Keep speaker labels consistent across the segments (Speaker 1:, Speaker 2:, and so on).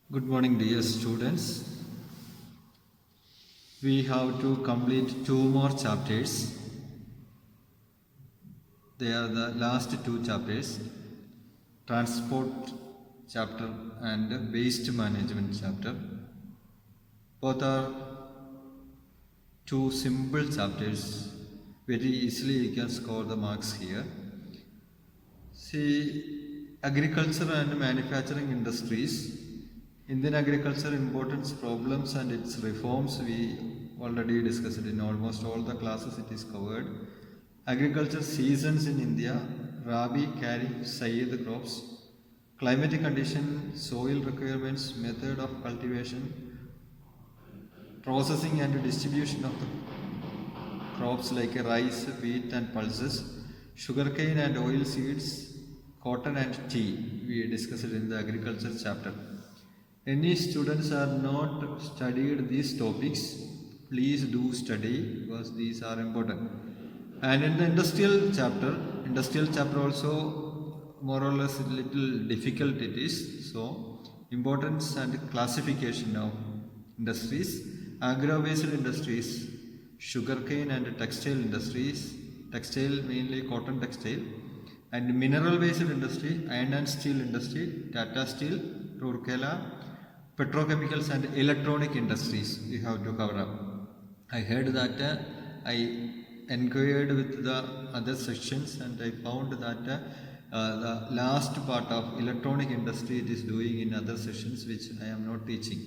Speaker 1: Good morning, dear students. We have to complete two more chapters. They are the last two chapters, transport chapter and waste management chapter. Both are two simple chapters. Very easily you can score the marks here. See, agriculture and manufacturing industries, Indian agriculture importance, problems and its reforms we already discussed in almost all the classes it is covered. Agriculture seasons in India, Rabi, Kharif, Zaid crops, climatic condition, soil requirements, method of cultivation, processing and distribution of the crops like rice, wheat and pulses, sugarcane and oil seeds, cotton and tea. We discussed in the agriculture chapter. Any students are not studied these topics, please do study because these are important. And in the industrial chapter also more or less a little difficult it is. So importance and classification of industries, agro-based industries, sugarcane and textile industries, textile mainly cotton textile, and mineral-based industry, iron and steel industry, Tata Steel, Rourkela, petrochemicals and electronic industries we have to cover up. I heard that I inquired with the other sections and I found that the last part of electronic industry it is doing in other sessions which I am not teaching.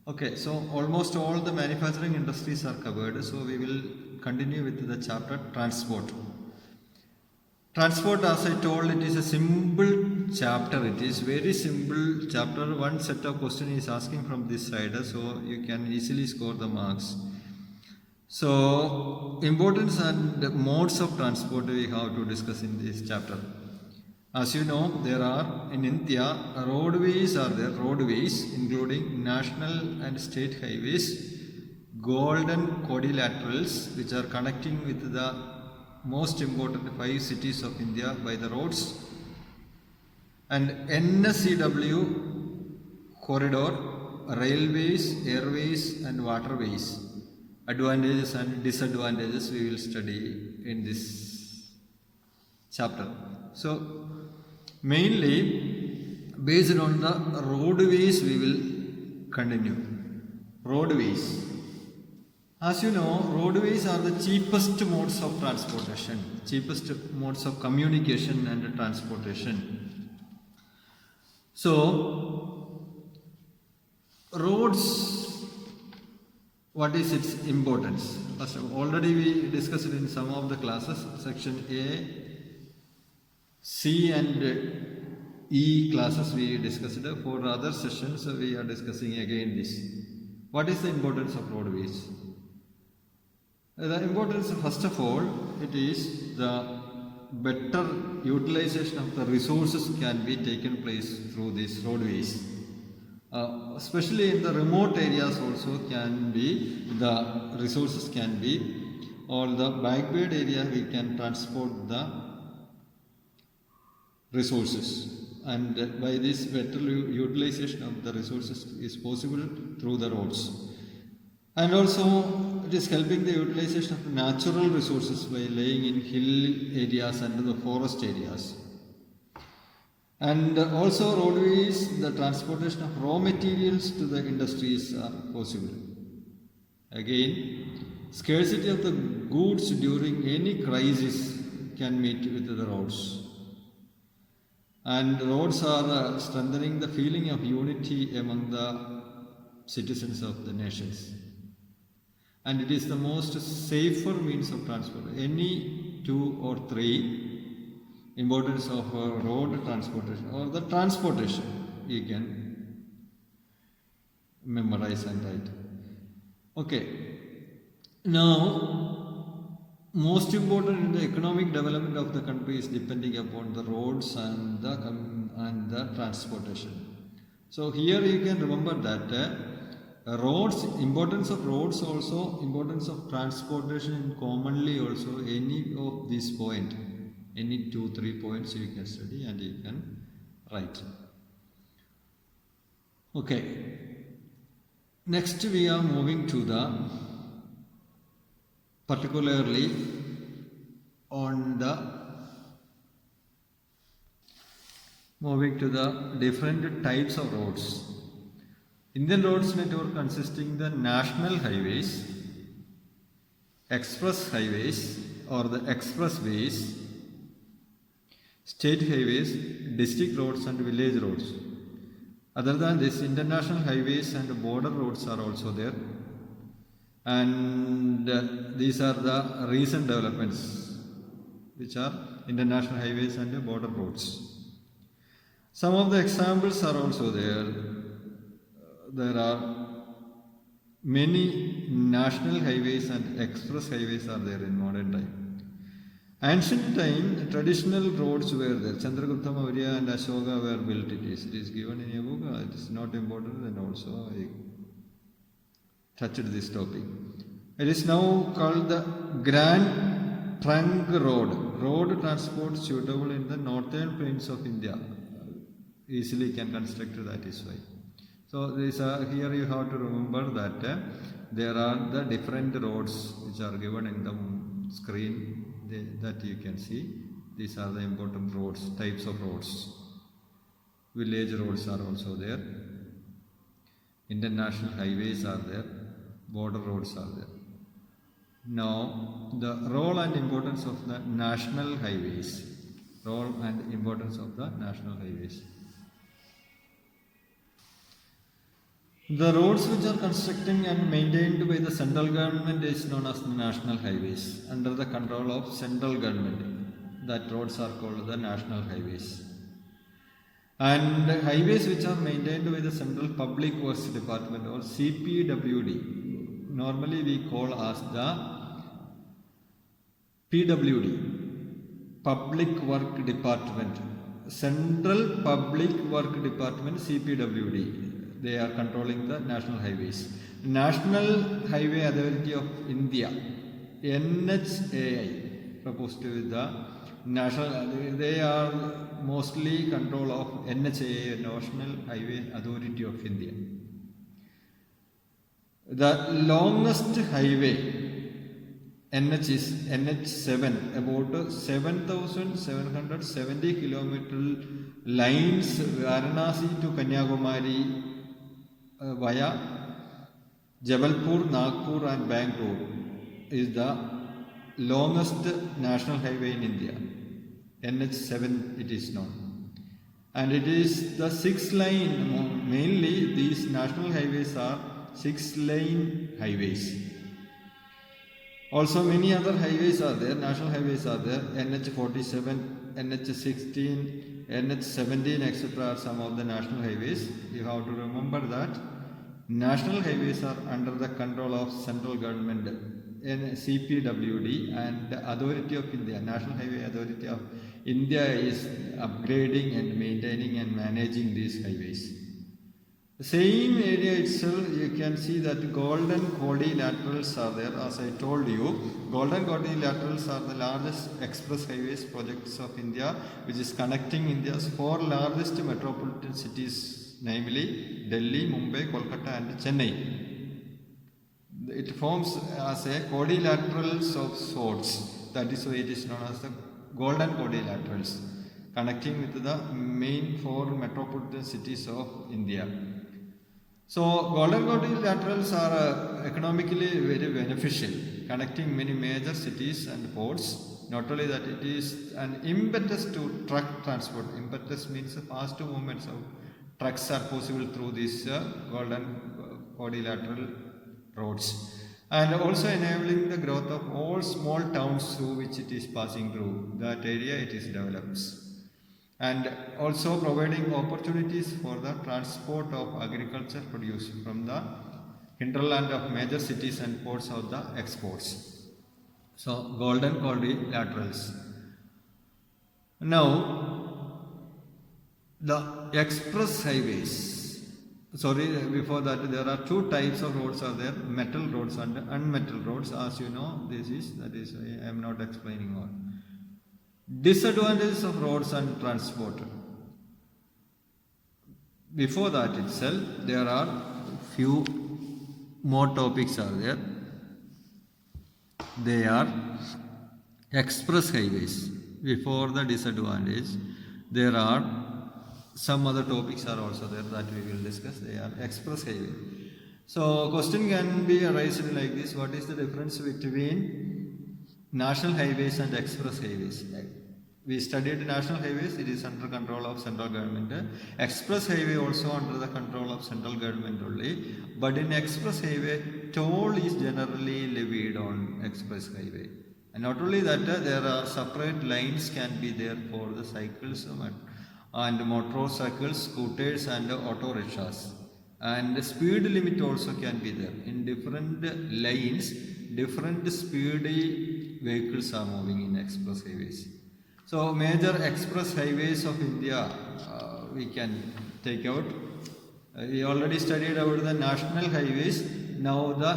Speaker 1: Okay, so almost all the manufacturing industries are covered, so we will continue with the chapter transport. Transport, as I told, it is a simple chapter. It is very simple chapter. One set of question is asking from this side, so you can easily score the marks. So, importance and modes of transport we have to discuss in this chapter. As you know, there are in India roadways are there, roadways including national and state highways, golden quadrilaterals which are connecting with the most important 5 cities of India by the roads, and NSCW corridor, railways, airways and waterways. Advantages and disadvantages we will study in this chapter. So mainly based on the roadways we will continue. Roadways. As you know, roadways are the cheapest modes of transportation, cheapest modes of communication and transportation. So, roads, what is its importance? First, already we discussed in some of the classes, section A, C and E classes we discussed. For other sessions we are discussing again this. What is the importance of roadways? The importance, first of all, it is the better utilization of the resources can be taken place through these roadways. Especially in the remote areas also can be, the resources can be, or the backward area we can transport the resources. And by this better utilization of the resources is possible through the roads. And also it is helping the utilization of natural resources by laying in hill areas and the forest areas. And also roadways, the transportation of raw materials to the industries are possible. Again, scarcity of the goods during any crisis can meet with the roads. And roads are strengthening the feeling of unity among the citizens of the nations. And it is the most safer means of transport. Any 2 or 3 importance of road transportation or the transportation you can memorize and write. Okay. Now, most important in the economic development of the country is depending upon the roads and the transportation. So here you can remember that roads, importance of roads also, importance of transportation commonly also, any of these points, any 2-3 points you can study and you can write. Okay. Next we are moving to the particularly on the moving to the different types of roads. Indian roads network consisting the national highways, express highways or the expressways, state highways, district roads and village roads. Other than this, international highways and border roads are also there. And these are the recent developments, which are international highways and border roads. Some of the examples are also there. There are many national highways and express highways are there in modern time. Ancient time, traditional roads were there. Chandragupta Maurya and Ashoka were built. It is given in a book. It is not important, and also I touched this topic. It is now called the Grand Trunk Road transport suitable in the northern plains of India. Easily can construct that is why. So here you have to remember that there are the different roads which are given in the screen that you can see. These are the important roads, types of roads. Village roads are also there. International highways are there. Border roads are there. Now, the role and importance of the national highways. Role and importance of the national highways. The roads which are constructed and maintained by the central government is known as the national highways. Under the control of central government, that roads are called the national highways. And highways which are maintained by the Central Public Works Department or CPWD, normally we call as the PWD, Public Work Department. Central Public Work Department, CPWD. They are controlling the national highways. National Highway Authority of India, NHAI, proposed with the national, they are mostly control of NHAI, National Highway Authority of India. The longest highway, NH is NH7, about 7,770 kilometer lines, Varanasi to Kanyakumari, via Jabalpur, Nagpur and Bangalore is the longest national highway in India. NH7 it is known. And it is the 6-lane, mainly these national highways are 6-lane highways. Also many other highways are there, national highways are there, NH47, NH16, NH17 etc. are some of the national highways. You have to remember that national highways are under the control of central government, CPWD, and Authority of India, National Highway Authority of India is upgrading and maintaining and managing these highways. The same area itself, you can see that golden quadrilaterals are there. As I told you, golden quadrilaterals are the largest express highways projects of India, which is connecting India's 4 largest metropolitan cities, namely Delhi, Mumbai, Kolkata and Chennai. It forms as a quadrilaterals of sorts. That is why it is known as the golden quadrilaterals, connecting with the main 4 metropolitan cities of India. So, golden quadrilaterals are economically very beneficial, connecting many major cities and ports. Not only that, it is an impetus to truck transport. Impetus means fast movements of trucks are possible through these golden quadrilateral roads. And also enabling the growth of all small towns through which it is passing through. That area it is develops. And also providing opportunities for the transport of agriculture produce from the hinterland of major cities and ports of the exports. So, golden quadrilaterals. Now, the express highways. Sorry, before that there are 2 types of roads are there, metal roads and unmetal roads. As you know, that is I am not explaining all. Disadvantages of roads and transport. before that itself, there are few more topics are there. They are express highways. Before the disadvantage, there are some other topics are also there that we will discuss. They are express highway. So question can be raised like this: what is the difference between national highways and express highways? We studied national highways, it is under control of central government. Express highway also under the control of central government only. But in express highway, toll is generally levied on express highway. And not only that, there are separate lines can be there for the cycles and motorcycles, scooters and auto rickshaws. And the speed limit also can be there. In different lanes, different speedy vehicles are moving in express highways. So major express highways of India we can take out. We already studied about the national highways. Now the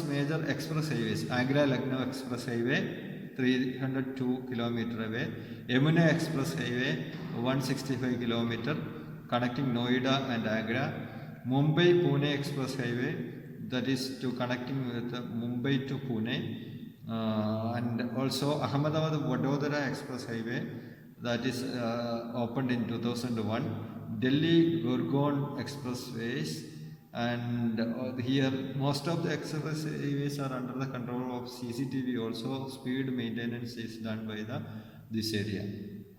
Speaker 1: major express highways. Agra-Lucknow Express Highway, 302 km away. Yamuna Express Highway, 165 km, connecting Noida and Agra. Mumbai-Pune Express Highway, that is to connecting with Mumbai to Pune. And also Ahmedabad-Vadodara Express Highway, that is opened in 2001. Delhi-Gurgaon Expressways, and here most of the express highways are under the control of CCTV. Also speed maintenance is done by this area.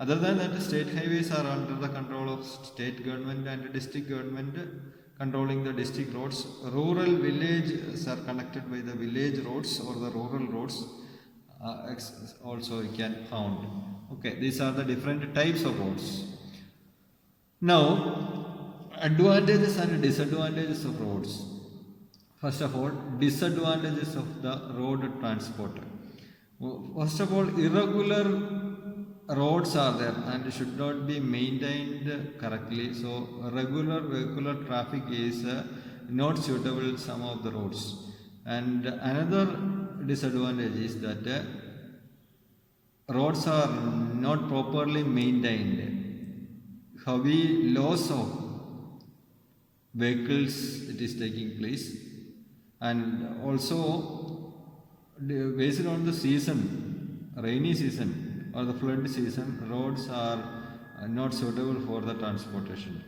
Speaker 1: Other than that, state highways are under the control of state government and district government, controlling the district roads. Rural villages are connected by the village roads or the rural roads also you can found. Okay, these are the different types of roads. Now, advantages and disadvantages of roads. First of all, disadvantages of the road transport. First of all, irregular roads are there and should not be maintained correctly. So regular vehicular traffic is not suitable some of the roads. And another disadvantage is that roads are not properly maintained. Heavy loss of vehicles it is taking place, and also based on the season, rainy season or the flood season, roads are not suitable for the transportation.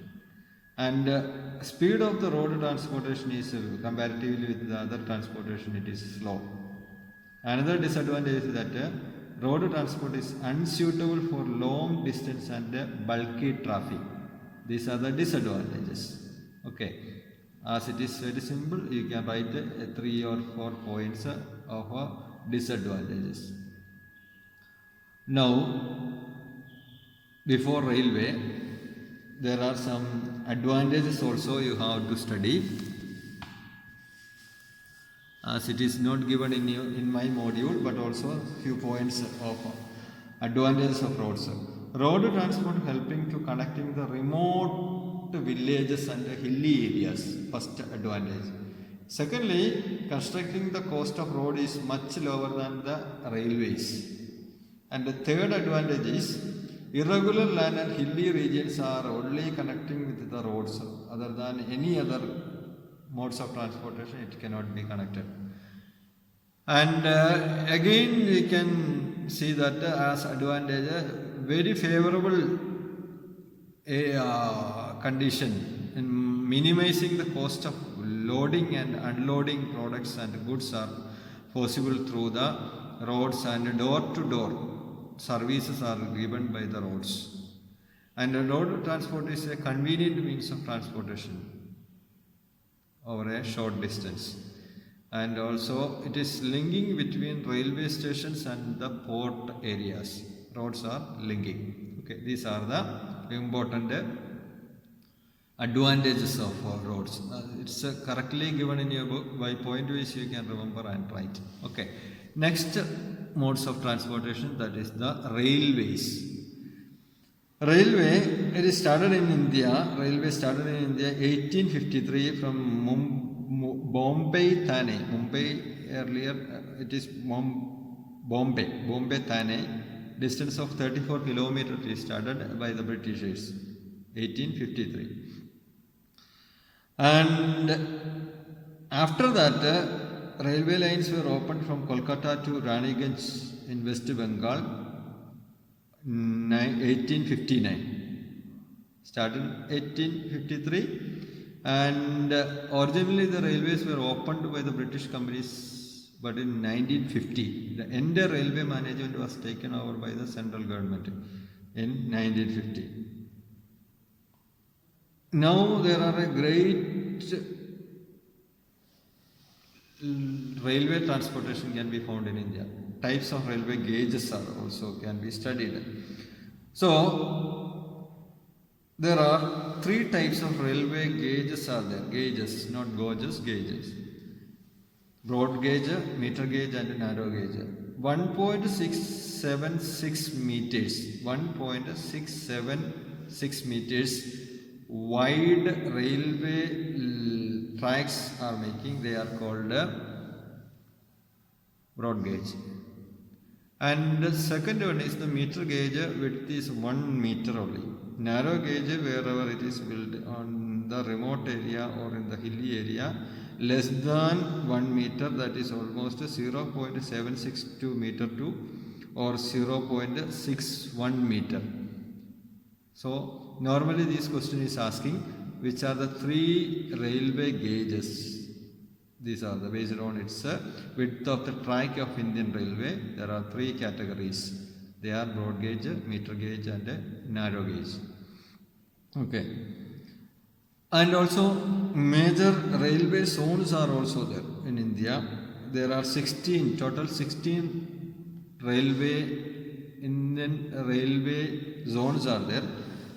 Speaker 1: And speed of the road transportation is comparatively with the other transportation, it is slow. Another disadvantage is that road transport is unsuitable for long distance and bulky traffic. These are the disadvantages. Okay, as it is very simple, you can write 3 or 4 points of disadvantages. Now, before railway, there are some advantages also you have to study, as it is not given in my module, but also few points of advantages of roads. Road transport helping to connecting the remote villages and hilly areas, first advantage. Secondly, constructing the cost of road is much lower than the railways. And the third advantage is irregular land and hilly regions are only connecting with the roads. Other than any other modes of transportation, it cannot be connected. And again we can see that as advantage, very favorable condition in minimizing the cost of loading and unloading products and goods are possible through the roads, and door-to-door services are given by the roads. And road transport is a convenient means of transportation over a short distance. And also it is linking between railway stations and the port areas. Roads are linking. Okay, these are the important advantages of roads. It's correctly given in your book. By point wise you can remember and write. Okay. Next modes of transportation, that is the railways. Railway, it is started in India. Railway started in India 1853 from Bombay, Thane. Mumbai earlier, it is Bombay, Thane. Distance of 34 kilometers is started by the Britishers, 1853. And after that, railway lines were opened from Kolkata to Raniganj in West Bengal, 1859. Started 1853, and originally the railways were opened by the British companies, but in 1950 the entire railway management was taken over by the central government in 1950. Now there are a great railway transportation can be found in India. Types of railway gauges are also can be studied. So there are three types of railway gauges are there. Gauges, not gauges, gauges. Broad gauge, meter gauge and narrow gauge. 1.676 meters. 1.676 meters wide railway tracks are making. They are called broad gauge. And the second one is the meter gauge, width is 1 meter only. Narrow gauge, wherever it is built on the remote area or in the hilly area, less than 1 meter, that is almost 0.762 meter to or 0.61 meter. So normally this question is asking which are the three railway gauges. These are the based on its width of the track of Indian Railway. There are three categories. They are broad gauge, meter gauge and narrow gauge. Okay. And also major railway zones are also there in India. There are 16, total 16 Indian railway zones are there.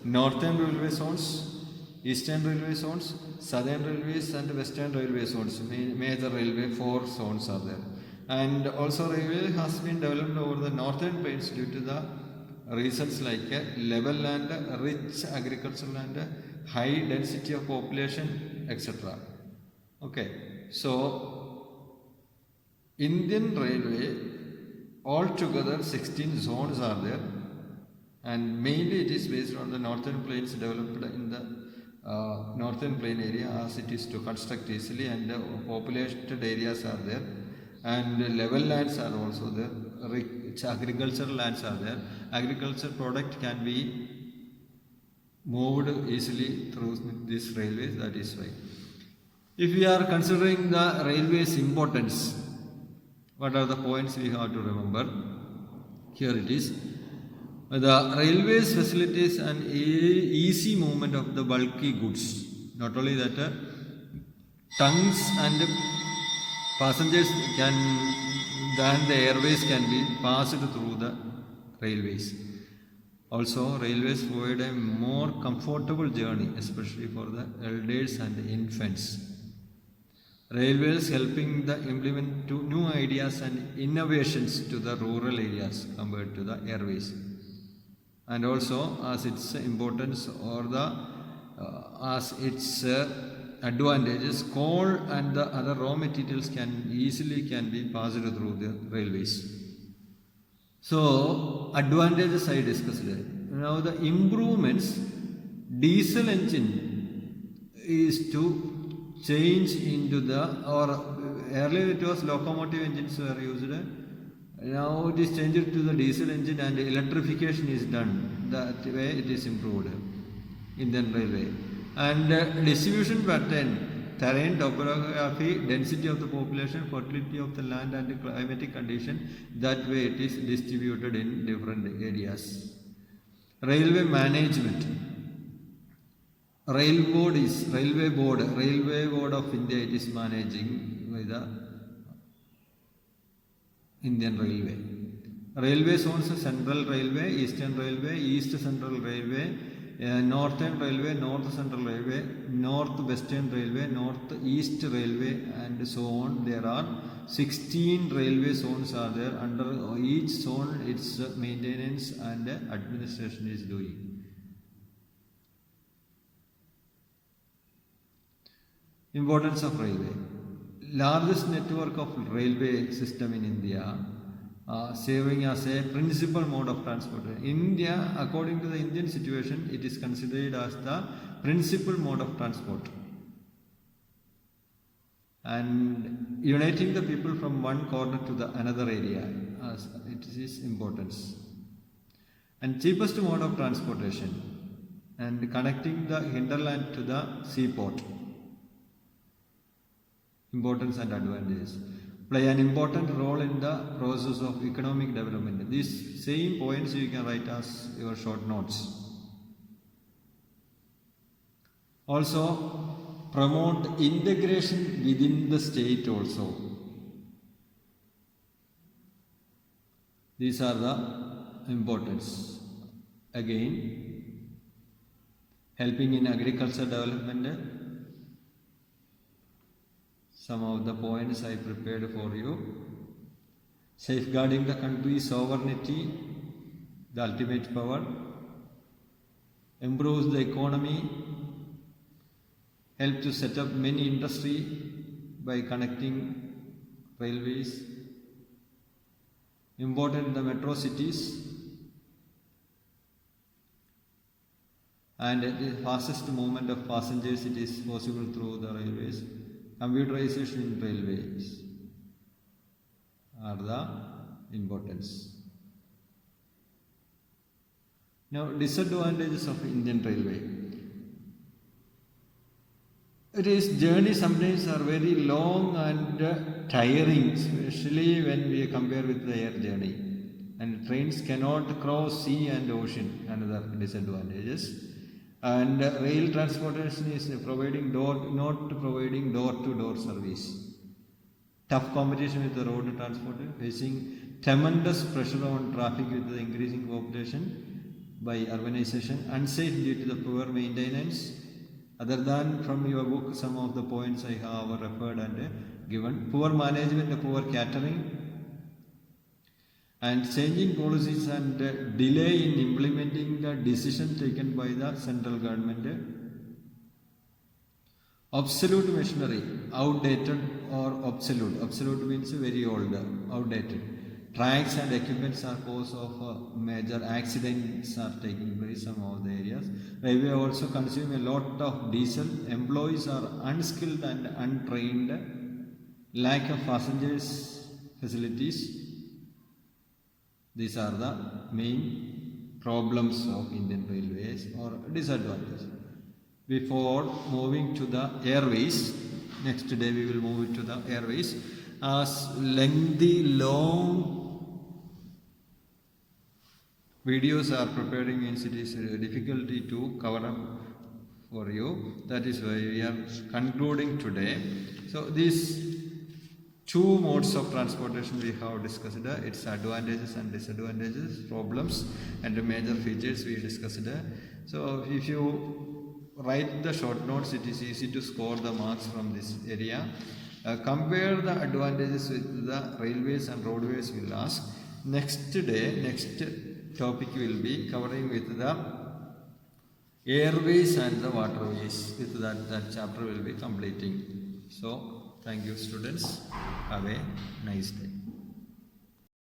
Speaker 1: Northern railway zones, Eastern railway zones, Southern railways and Western railway zones. Major railway 4 zones are there. And also railway has been developed over the northern plains due to the reasons like level land, rich agricultural land, high density of population, etc. Okay, so Indian Railway altogether 16 zones are there, and mainly it is based on the northern plains developed in the northern plain area as it is to construct easily, and populated areas are there, and level lands are also there, rich agricultural lands are there. Agriculture product can be moved easily through these railways, that is why. If we are considering the railways importance, what are the points we have to remember? Here it is. The railways facilitates an easy movement of the bulky goods. Not only that, tons and passengers than the airways can be passed through the railways. Also, railways provide a more comfortable journey, especially for the elders and infants. Railways helping the implement new ideas and innovations to the rural areas compared to the airways. And also, as its importance or as its advantages, coal and the other raw materials can be passed through the railways. So advantages I discussed. Now the improvements, diesel engine is to change into earlier it was locomotive engines were used. Now it is changed to the diesel engine and electrification is done. That way it is improved, Indian Railway. And distribution pattern, terrain, topography, density of the population, fertility of the land and climatic condition, that way it is distributed in different areas. Railway management. Railway Board of India, it is managing by the Indian Railway. Railway zones: Central Railway, Eastern Railway, East Central Railway, Northern Railway, North Central Railway, North Western Railway, North East Railway, and so on. There are 16 railway zones are there. Under each zone, its maintenance and administration is doing. Importance of railway. Largest network of railway system in India, serving as a principal mode of transport. India, according to the Indian situation, it is considered as the principal mode of transport. and uniting the people from one corner to the another area, as it is importance. And cheapest mode of transportation and connecting the hinterland to the seaport, importance and advantages, play an important role in the process of economic development. These same points you can write as your short notes. Also, promote integration within the state also. These are the importance. Again, helping in agriculture development. Some of the points I prepared for you. Safeguarding the country's sovereignty, the ultimate power. Improves the economy. Help to set up many industry by connecting railways. Important in the metro cities. And the fastest movement of passengers, it is possible through the railways. Computerization in railways are the importance. Now, disadvantages of Indian Railway. It is journeys sometimes are very long and tiring, especially when we compare with the air journey. And trains cannot cross sea and ocean, another disadvantages. And rail transportation is not providing door-to-door service. Tough competition with the road transport, facing tremendous pressure on traffic with the increasing population by urbanization, unsafe due to the poor maintenance. Other than from your book, some of the points I have referred and given. Poor management, poor catering, and changing policies and delay in implementing the decision taken by the central government. Obsolete machinery, outdated or obsolete. Obsolete means very old, outdated. Tracks and equipments are cause of major accidents are taking place in some of the areas. Railway also consume a lot of diesel. Employees are unskilled and untrained. Lack of passengers facilities. These are the main problems of Indian Railways or disadvantages. Before moving to the airways, next day we will move to the airways. As lengthy, long videos are preparing, means it is difficulty to cover up for you. That is why we are concluding today. So these two modes of transportation we have discussed, its advantages and disadvantages, problems and the major features we discussed. So if you write the short notes, it is easy to score the marks from this area. Compare the advantages with the railways and roadways will ask. Next day, next topic will be covering with the airways and the waterways. With that chapter will be completing. So, thank you students. Have a nice day.